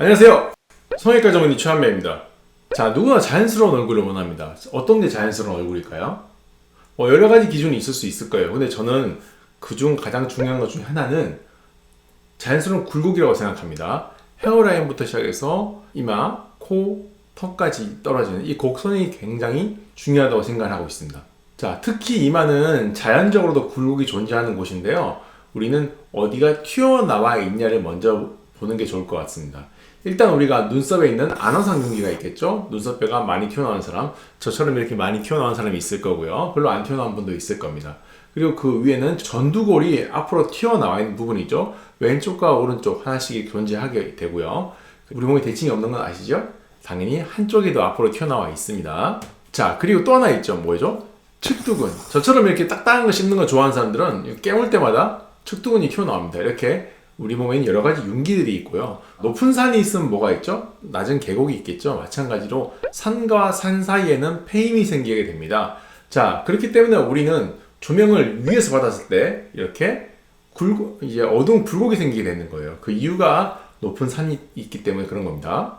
안녕하세요. 성형외과 전문의 최한배입니다. 자, 누구나 자연스러운 얼굴을 원합니다. 어떤 게 자연스러운 얼굴일까요? 여러 가지 기준이 있을 수 있을 거예요. 근데 저는 그중 가장 중요한 것 중에 하나는 자연스러운 굴곡이라고 생각합니다. 헤어라인부터 시작해서 이마, 코, 턱까지 떨어지는 이 곡선이 굉장히 중요하다고 생각을 하고 있습니다. 자, 특히 이마는 자연적으로도 굴곡이 존재하는 곳인데요. 우리는 어디가 튀어나와 있냐를 먼저 보는 게 좋을 것 같습니다. 일단 우리가 눈썹에 있는 안원상 윤기가 있겠죠? 눈썹뼈가 많이 튀어나온 사람, 저처럼 이렇게 많이 튀어나온 사람이 있을 거고요. 별로 안 튀어나온 분도 있을 겁니다. 그리고 그 위에는 전두골이 앞으로 튀어나와 있는 부분이죠. 왼쪽과 오른쪽 하나씩 존재하게 되고요. 우리 몸에 대칭이 없는 건 아시죠? 당연히 한쪽이 더 앞으로 튀어나와 있습니다. 자, 그리고 또 하나 있죠. 뭐죠? 측두근. 저처럼 이렇게 딱딱한 거 씹는 거 좋아하는 사람들은 깨물 때마다 측두근이 튀어나옵니다. 이렇게 우리 몸에는 여러 가지 윤기들이 있고요. 높은 산이 있으면 뭐가 있죠? 낮은 계곡이 있겠죠. 마찬가지로 산과 산 사이에는 페임이 생기게 됩니다. 자, 그렇기 때문에 우리는 조명을 위에서 받았을 때 이렇게 이제 어두운 굴곡이 생기게 되는 거예요. 그 이유가 높은 산이 있기 때문에 그런 겁니다.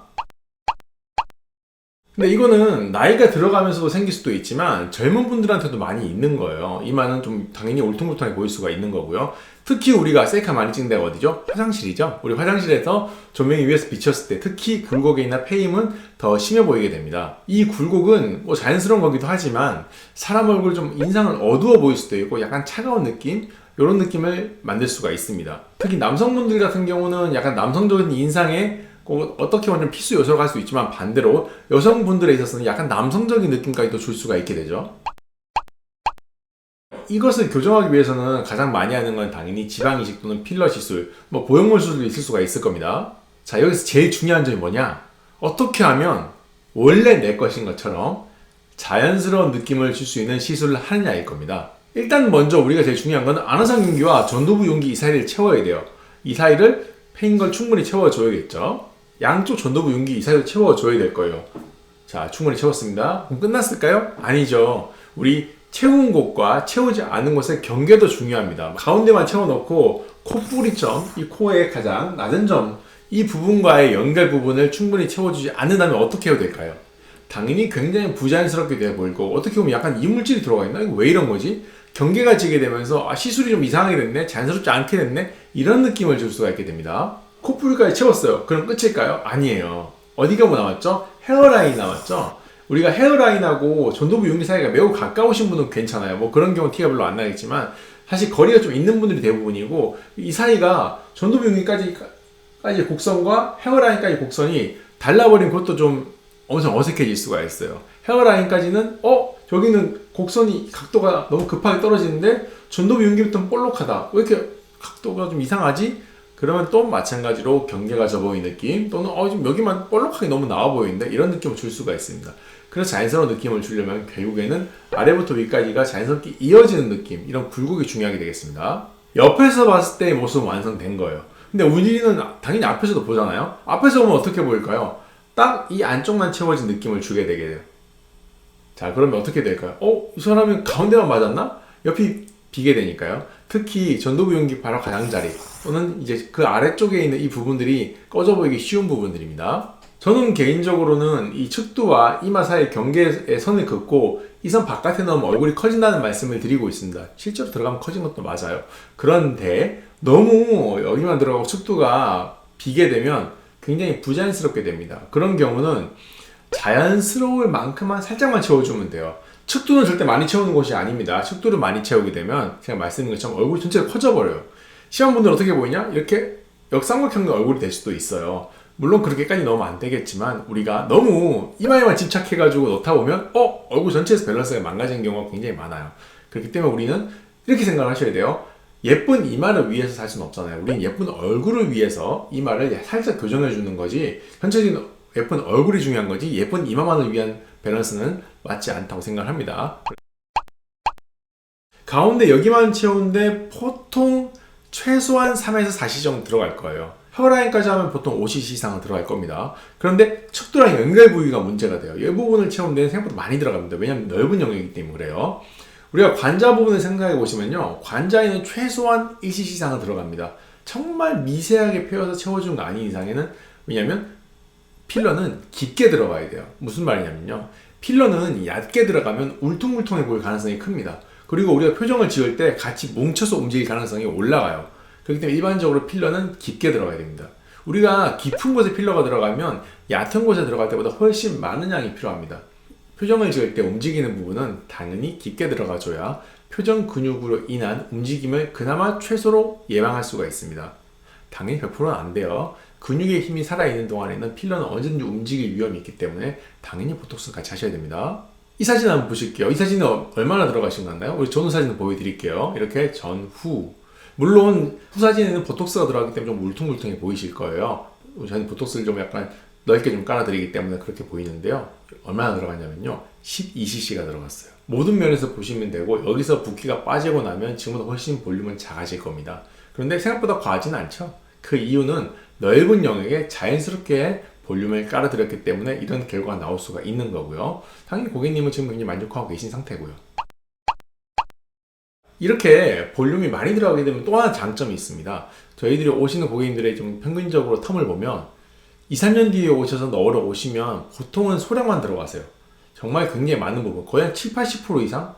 근데 이거는 나이가 들어가면서도 생길 수도 있지만 젊은 분들한테도 많이 있는 거예요. 이마는 좀 당연히 울퉁불퉁하게 보일 수가 있는 거고요. 특히 우리가 셀카 많이 찍는 데가 어디죠? 화장실이죠. 우리 화장실에서 조명이 위에서 비쳤을 때 특히 굴곡이나 페임은 더 심해 보이게 됩니다. 이 굴곡은 뭐 자연스러운 거기도 하지만 사람 얼굴 좀 인상을 어두워 보일 수도 있고 약간 차가운 느낌? 이런 느낌을 만들 수가 있습니다. 특히 남성분들 같은 경우는 약간 남성적인 인상에 어떻게 보면 필수 요소로 갈 수 있지만 반대로 여성분들에 있어서는 약간 남성적인 느낌까지도 줄 수가 있게 되죠. 이것을 교정하기 위해서는 가장 많이 하는 건 당연히 지방이식 또는 필러 시술, 뭐 보형물 수술도 있을 수가 있을 겁니다. 자, 여기서 제일 중요한 점이 뭐냐? 어떻게 하면 원래 내 것인 것처럼 자연스러운 느낌을 줄 수 있는 시술을 하느냐일 겁니다. 일단 먼저 우리가 제일 중요한 건 안원상 윤기와 전두부 윤기 이 사이를 채워야 돼요. 이 사이를 패인 걸 충분히 채워줘야겠죠. 양쪽 전두부 윤기 이 사이를 채워줘야 될 거예요. 자, 충분히 채웠습니다. 그럼 끝났을까요? 아니죠. 우리 채운 곳과 채우지 않은 곳의 경계도 중요합니다. 가운데만 채워놓고 콧뿌리점, 이 코의 가장 낮은 점, 이 부분과의 연결 부분을 충분히 채워주지 않는다면 어떻게 해야 될까요? 당연히 굉장히 부자연스럽게 돼 보이고 어떻게 보면 약간 이물질이 들어가 있나? 이거 왜 이런 거지? 경계가 지게 되면서 시술이 좀 이상하게 됐네? 자연스럽지 않게 됐네? 이런 느낌을 줄 수가 있게 됩니다. 콧볼까지 채웠어요. 그럼 끝일까요? 아니에요. 어디가 뭐 남았죠? 헤어라인 남았죠? 우리가 헤어라인하고 전두부 윤기 사이가 매우 가까우신 분은 괜찮아요. 뭐 그런 경우 티가 별로 안 나겠지만 사실 거리가 좀 있는 분들이 대부분이고 이 사이가 전두부 윤기까지 곡선과 헤어라인까지 곡선이 달라버린 것도 좀 엄청 어색해질 수가 있어요. 헤어라인까지는 저기는 곡선이 각도가 너무 급하게 떨어지는데 전두부 윤기부터는 볼록하다. 왜 이렇게 각도가 좀 이상하지? 그러면 또 마찬가지로 경계가 져보이는 느낌 또는 좀 여기만 볼록하게 너무 나와 보이는데 이런 느낌을 줄 수가 있습니다. 그래서 자연스러운 느낌을 주려면 결국에는 아래부터 위까지가 자연스럽게 이어지는 느낌, 이런 굴곡이 중요하게 되겠습니다. 옆에서 봤을 때의 모습은 완성된 거예요. 근데 우리는 당연히 앞에서도 보잖아요. 앞에서 보면 어떻게 보일까요? 딱 이 안쪽만 채워진 느낌을 주게 되게 돼요. 자, 그러면 어떻게 될까요? 이 사람이 가운데만 맞았나? 옆이 비게 되니까요. 특히 전두부 윤기 바로 가장자리 또는 이제 그 아래쪽에 있는 이 부분들이 꺼져 보이기 쉬운 부분들입니다. 저는 개인적으로는 이 측두와 이마 사이 경계의 선을 긋고 이 선 바깥에 넣으면 얼굴이 커진다는 말씀을 드리고 있습니다. 실제로 들어가면 커진 것도 맞아요. 그런데 너무 여기만 들어가고 측두가 비게 되면 굉장히 부자연스럽게 됩니다. 그런 경우는 자연스러울 만큼만 살짝만 채워주면 돼요. 측두는 절대 많이 채우는 곳이 아닙니다. 측두를 많이 채우게 되면 제가 말씀드린 것처럼 얼굴이 전체가 커져버려요. 심한 분들은 어떻게 보이냐? 이렇게 역삼각형의 얼굴이 될 수도 있어요. 물론 그렇게까지 넣으면 안 되겠지만 우리가 너무 이마에만 집착해가지고 넣다 보면 얼굴 전체에서 밸런스가 망가지는 경우가 굉장히 많아요. 그렇기 때문에 우리는 이렇게 생각을 하셔야 돼요. 예쁜 이마를 위해서 살 수는 없잖아요. 우리는 예쁜 얼굴을 위해서 이마를 살짝 교정해 주는 거지 전체적인 예쁜 얼굴이 중요한 거지 예쁜 이마만을 위한 밸런스는 맞지 않다고 생각합니다. 가운데 여기만 채우는데 보통 최소한 3에서 4cc 정도 들어갈 거예요. 헤어라인까지 하면 보통 5cc 이상은 들어갈 겁니다. 그런데 척도랑 연결 부위가 문제가 돼요. 이 부분을 채우는 데는 생각보다 많이 들어갑니다. 왜냐하면 넓은 영역이기 때문에 그래요. 우리가 관자 부분을 생각해 보시면요. 관자에는 최소한 1cc 이상은 들어갑니다. 정말 미세하게 펴서 채워준 거 아닌 이상에는 왜냐하면 필러는 깊게 들어가야 돼요. 무슨 말이냐면요. 필러는 얕게 들어가면 울퉁불퉁해 보일 가능성이 큽니다. 그리고 우리가 표정을 지을 때 같이 뭉쳐서 움직일 가능성이 올라가요. 그렇기 때문에 일반적으로 필러는 깊게 들어가야 됩니다. 우리가 깊은 곳에 필러가 들어가면 얕은 곳에 들어갈 때보다 훨씬 많은 양이 필요합니다. 표정을 지을 때 움직이는 부분은 당연히 깊게 들어가줘야 표정 근육으로 인한 움직임을 그나마 최소로 예방할 수가 있습니다. 당연히 100%는 안 돼요. 근육의 힘이 살아있는 동안에는 필러는 언제든지 움직일 위험이 있기 때문에 당연히 보톡스 같이 하셔야 됩니다. 이 사진 한번 보실게요. 이 사진은 얼마나 들어가신 건가요? 우리 전후 사진을 보여드릴게요. 이렇게 전후. 물론 후 사진에는 보톡스가 들어가기 때문에 좀 울퉁불퉁해 보이실 거예요. 저는 보톡스를 좀 약간 넓게 좀 깔아드리기 때문에 그렇게 보이는데요. 얼마나 들어갔냐면요. 12cc가 들어갔어요. 모든 면에서 보시면 되고 여기서 붓기가 빠지고 나면 지금보다 훨씬 볼륨은 작아질 겁니다. 그런데 생각보다 과하지는 않죠. 그 이유는 넓은 영역에 자연스럽게 볼륨을 깔아드렸기 때문에 이런 결과가 나올 수가 있는 거고요. 당연히 고객님은 지금 굉장히 만족하고 계신 상태고요. 이렇게 볼륨이 많이 들어가게 되면 또 하나 장점이 있습니다. 저희들이 오시는 고객님들의 좀 평균적으로 텀을 보면 2, 3년 뒤에 오셔서 넣으러 오시면 보통은 소량만 들어가세요. 정말 굉장히 많은 부분, 거의 한 7, 80% 이상?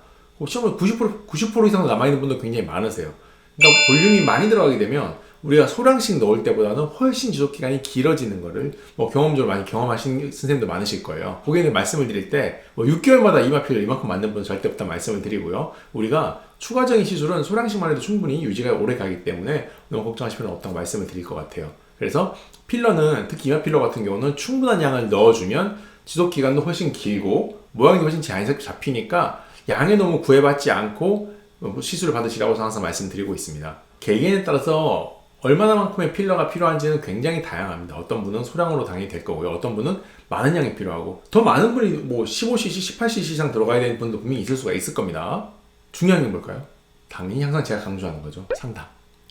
시험을 90% 이상 남아있는 분도 굉장히 많으세요. 그러니까 볼륨이 많이 들어가게 되면 우리가 소량씩 넣을 때보다는 훨씬 지속기간이 길어지는 거를 경험적으로 많이 경험하신 선생님도 많으실 거예요. 고객님 말씀을 드릴 때 6개월마다 이마 필러 이만큼 맞는 분은 절대 없다 말씀을 드리고요. 우리가 추가적인 시술은 소량씩만 해도 충분히 유지가 오래 가기 때문에 너무 걱정하실 필요는 없다고 말씀을 드릴 것 같아요. 그래서 필러는 특히 이마 필러 같은 경우는 충분한 양을 넣어주면 지속기간도 훨씬 길고 모양이 훨씬 자연스럽게 잡히니까 양에 너무 구애받지 않고 시술을 받으시라고 항상 말씀드리고 있습니다. 개개인에 따라서 얼마나만큼의 필러가 필요한지는 굉장히 다양합니다. 어떤 분은 소량으로 당연히 될 거고요. 어떤 분은 많은 양이 필요하고 더 많은 분이 15cc, 18cc 이상 들어가야 되는 분도 분명히 있을 수가 있을 겁니다. 중요한 게 뭘까요? 당연히 항상 제가 강조하는 거죠. 상담.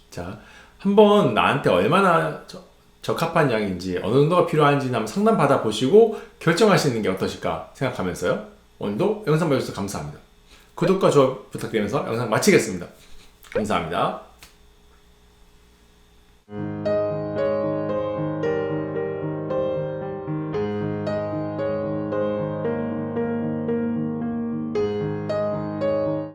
자, 한번 나한테 얼마나 적합한 양인지 어느 정도가 필요한지 한번 상담 받아보시고 결정하시는 게 어떠실까 생각하면서요. 오늘도 영상 봐주셔서 감사합니다. 구독과 좋아요 부탁드리면서 영상 마치겠습니다. 감사합니다.